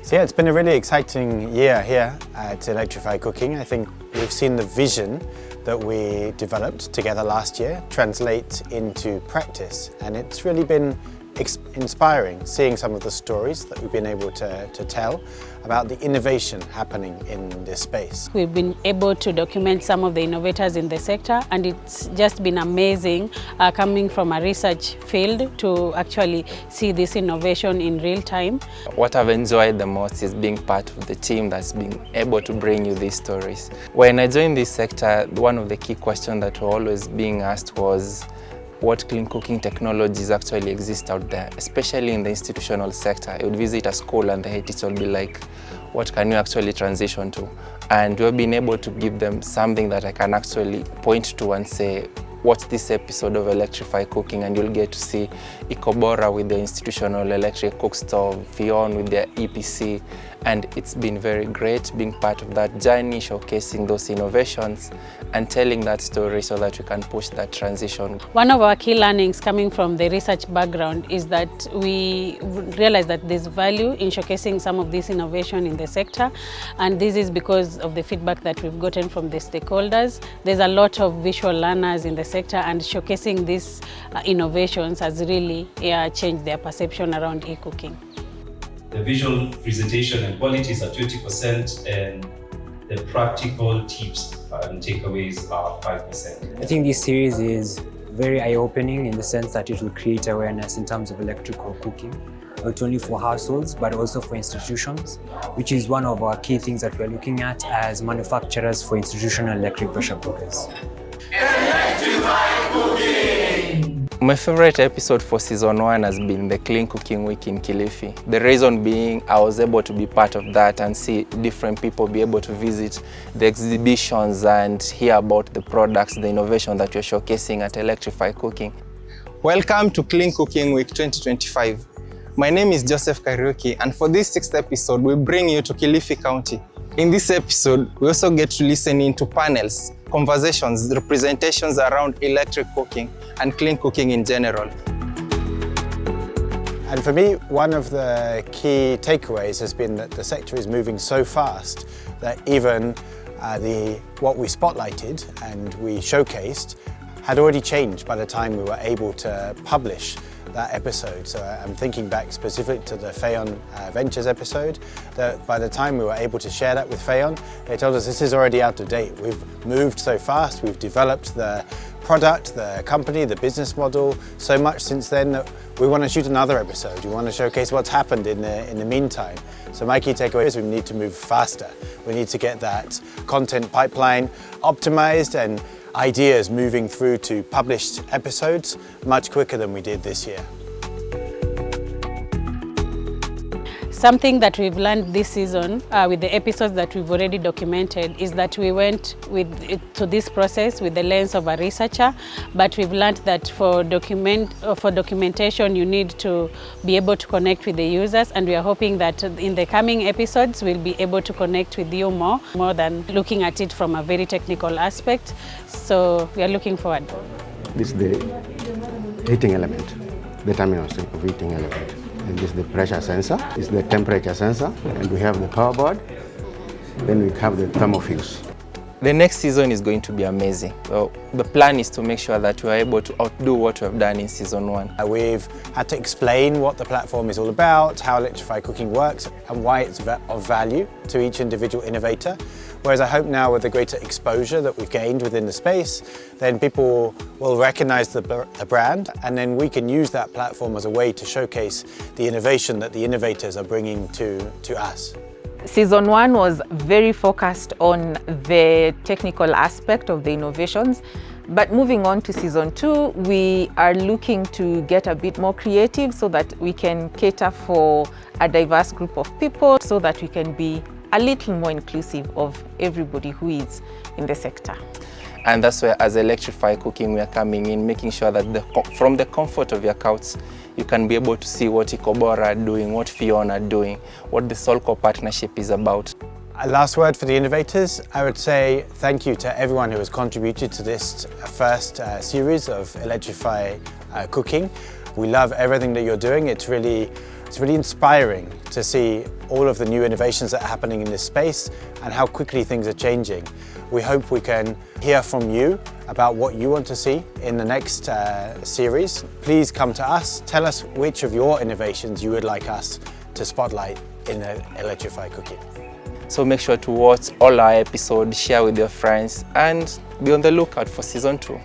So yeah, it's been a really exciting year here at Electrify Cooking. I think we've seen the vision that we developed together last year translate into practice, and it's really been inspiring seeing some of the stories that we've been able to tell about the innovation happening in this space. We've been able to document some of the innovators in the sector, and it's just been amazing coming from a research field to actually see this innovation in real time. What I've enjoyed the most is being part of the team that's been able to bring you these stories. When I joined this sector, one of the key questions that were always being asked was what clean cooking technologies actually exist out there, especially in the institutional sector. I would visit a school and the head teacher would be like, what can you actually transition to? And we've been able to give them something that I can actually point to and say, watch this episode of Electrify Cooking and you'll get to see Ikobora with the institutional electric cook stove, Fion with their EPC, and it's been very great being part of that journey, showcasing those innovations and telling that story so that we can push that transition. One of our key learnings coming from the research background is that we realize that there's value in showcasing some of this innovation in the sector, and this is because of the feedback that we've gotten from the stakeholders. There's a lot of visual learners in the sector, and showcasing these innovations has really changed their perception around e-cooking. The visual presentation and qualities are 20%, and the practical tips and takeaways are 5%. I think this series is very eye-opening in the sense that it will create awareness in terms of electrical cooking, not only for households but also for institutions, which is one of our key things that we're looking at as manufacturers for institutional electric pressure cookers. Electrify Cooking! My favorite episode for season 1 has been the Clean Cooking Week in Kilifi. The reason being I was able to be part of that and see different people be able to visit the exhibitions and hear about the products, the innovation that we're showcasing at Electrify Cooking. Welcome to Clean Cooking Week 2025. My name is Joseph Kariuki, and for this 6th episode, we bring you to Kilifi County. In this episode, we also get to listen in to panels, conversations, representations around electric cooking and clean cooking in general. And for me, one of the key takeaways has been that the sector is moving so fast that even what we spotlighted and we showcased had already changed by the time we were able to publish that episode. So I'm thinking back specifically to the Feon Ventures episode, that by the time we were able to share that with Feon, they told us this is already out of date. We've moved so fast, we've developed the product, the company, the business model so much since then that we want to shoot another episode. We want to showcase what's happened in the meantime. So my key takeaway is we need to move faster. We need to get that content pipeline optimized and ideas moving through to published episodes much quicker than we did this year. Something that we've learned this season with the episodes that we've already documented is that we went to this process with the lens of a researcher, but we've learned that for documentation you need to be able to connect with the users, and we are hoping that in the coming episodes we'll be able to connect with you more than looking at it from a very technical aspect. So we are looking forward. This is the heating element, the terminals of heating element. And this is the pressure sensor, this is the temperature sensor, and we have the power board, then we have the thermofuse. The next season is going to be amazing. So the plan is to make sure that we are able to outdo what we've done in season 1. We've had to explain what the platform is all about, how Electrify Cooking works, and why it's of value to each individual innovator. Whereas I hope now with the greater exposure that we've gained within the space, then people will recognize the brand, and then we can use that platform as a way to showcase the innovation that the innovators are bringing to us. Season 1 was very focused on the technical aspect of the innovations, but moving on to season 2, we are looking to get a bit more creative so that we can cater for a diverse group of people, so that we can be a little more inclusive of everybody who is in the sector. And that's where, as Electrify Cooking, we are coming in, making sure that from the comfort of your couch, you can be able to see what Ikobora are doing, what Fion are doing, what the Solco partnership is about. Last word for the innovators, I would say thank you to everyone who has contributed to this first series of Electrify Cooking. We love everything that you're doing. It's really It's really inspiring to see all of the new innovations that are happening in this space and how quickly things are changing. We hope we can hear from you about what you want to see in the next series. Please come to us, tell us which of your innovations you would like us to spotlight in Electrify Cooking. So make sure to watch all our episodes, share with your friends, and be on the lookout for season 2.